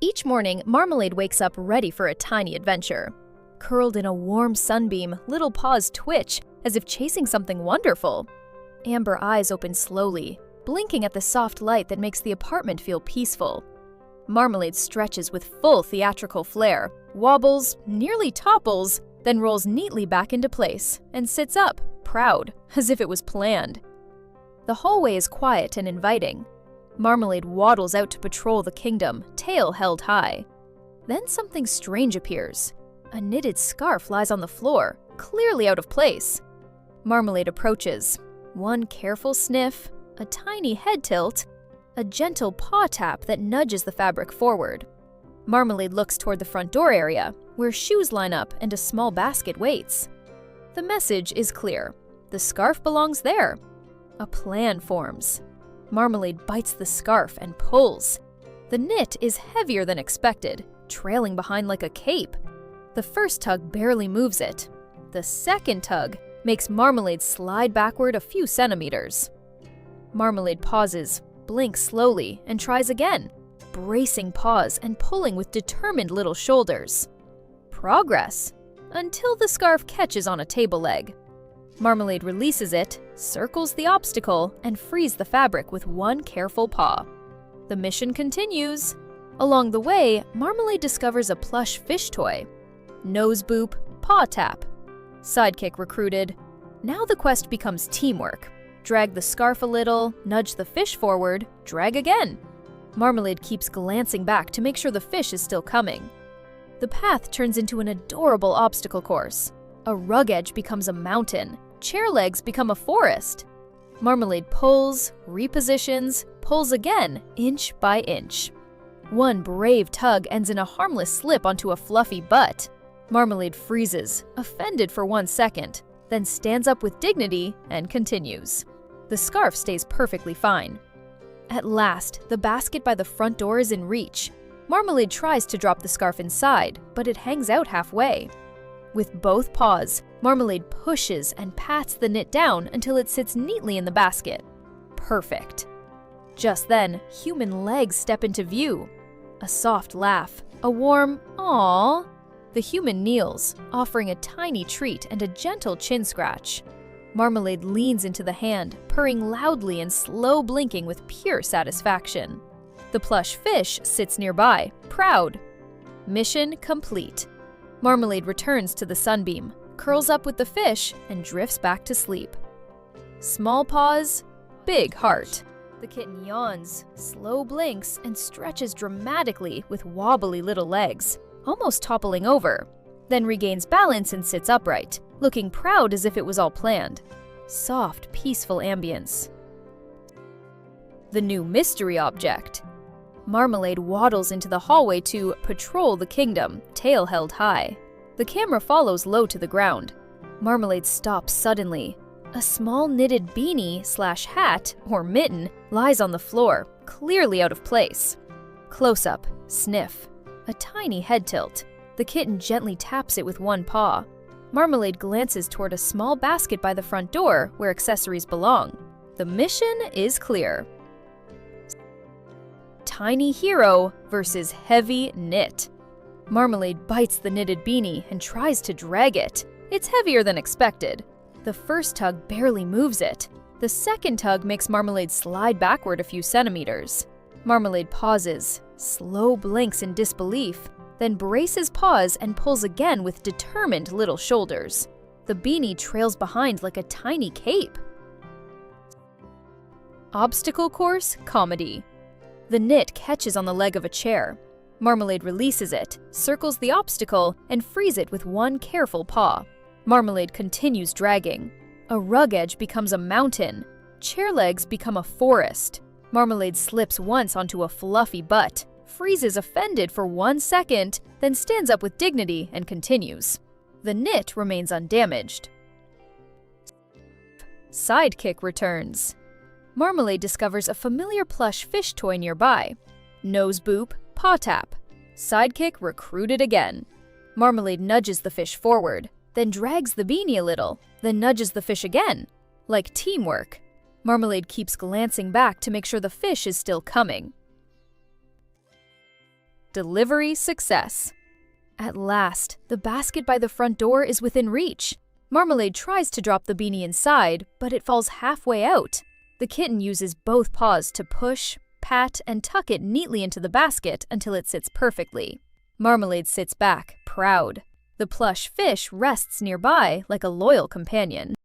Each morning, Marmalade wakes up ready for a tiny adventure. Curled in a warm sunbeam, little paws twitch as if chasing something wonderful. Amber eyes open slowly, blinking at the soft light that makes the apartment feel peaceful. Marmalade stretches with full theatrical flair, wobbles, nearly topples, then rolls neatly back into place and sits up, proud, as if it was planned. The hallway is quiet and inviting. Marmalade waddles out to patrol the kingdom, tail held high. Then something strange appears. A knitted scarf lies on the floor, clearly out of place. Marmalade approaches. One careful sniff, a tiny head tilt, a gentle paw tap that nudges the fabric forward. Marmalade looks toward the front door area, where shoes line up and a small basket waits. The message is clear. The scarf belongs there. A plan forms. Marmalade bites the scarf and pulls. The knit is heavier than expected, trailing behind like a cape. The first tug barely moves it. The second tug makes Marmalade slide backward a few centimeters. Marmalade pauses, blinks slowly, and tries again, bracing paws and pulling with determined little shoulders. Progress, until the scarf catches on a table leg. Marmalade releases it, circles the obstacle, and frees the fabric with one careful paw. The mission continues. Along the way, Marmalade discovers a plush fish toy. Nose boop, paw tap. Sidekick recruited. Now the quest becomes teamwork. Drag the scarf a little, nudge the fish forward, drag again. Marmalade keeps glancing back to make sure the fish is still coming. The path turns into an adorable obstacle course. A rug edge becomes a mountain. Chair legs become a forest. Marmalade pulls, repositions, pulls again, inch by inch. One brave tug ends in a harmless slip onto a fluffy butt. Marmalade freezes, offended for 1 second, then stands up with dignity and continues. The scarf stays perfectly fine. At last, the basket by the front door is in reach. Marmalade tries to drop the scarf inside, but it hangs out halfway. With both paws, Marmalade pushes and pats the knit down until it sits neatly in the basket. Perfect. Just then, human legs step into view. A soft laugh, a warm "aww." The human kneels, offering a tiny treat and a gentle chin scratch. Marmalade leans into the hand, purring loudly and slow blinking with pure satisfaction. The plush fish sits nearby, proud. Mission complete. Marmalade returns to the sunbeam, curls up with the fish, and drifts back to sleep. Small paws, big heart. The kitten yawns, slow blinks, and stretches dramatically with wobbly little legs, almost toppling over, then regains balance and sits upright, looking proud as if it was all planned. Soft, peaceful ambience. The new mystery object. Marmalade waddles into the hallway to patrol the kingdom, tail held high. The camera follows low to the ground. Marmalade stops suddenly. A small knitted beanie/hat, or mitten, lies on the floor, clearly out of place. Close-up, sniff. A tiny head tilt. The kitten gently taps it with one paw. Marmalade glances toward a small basket by the front door where accessories belong. The mission is clear. Tiny hero versus heavy knit. Marmalade bites the knitted beanie and tries to drag it. It's heavier than expected. The first tug barely moves it. The second tug makes Marmalade slide backward a few centimeters. Marmalade pauses, slow blinks in disbelief, then braces paws and pulls again with determined little shoulders. The beanie trails behind like a tiny cape. Obstacle course comedy. The knit catches on the leg of a chair. Marmalade releases it, circles the obstacle, and frees it with one careful paw. Marmalade continues dragging. A rug edge becomes a mountain. Chair legs become a forest. Marmalade slips once onto a fluffy butt, freezes offended for 1 second, then stands up with dignity and continues. The knit remains undamaged. Sidekick returns. Marmalade discovers a familiar plush fish toy nearby. Nose boop, paw tap. Sidekick recruited again. Marmalade nudges the fish forward, then drags the beanie a little, then nudges the fish again. Like teamwork. Marmalade keeps glancing back to make sure the fish is still coming. Delivery success. At last, the basket by the front door is within reach. Marmelade tries to drop the beanie inside, but it falls halfway out. The kitten uses both paws to push, pat, and tuck it neatly into the basket until it sits perfectly. Marmelade sits back, proud. The plush fish rests nearby like a loyal companion.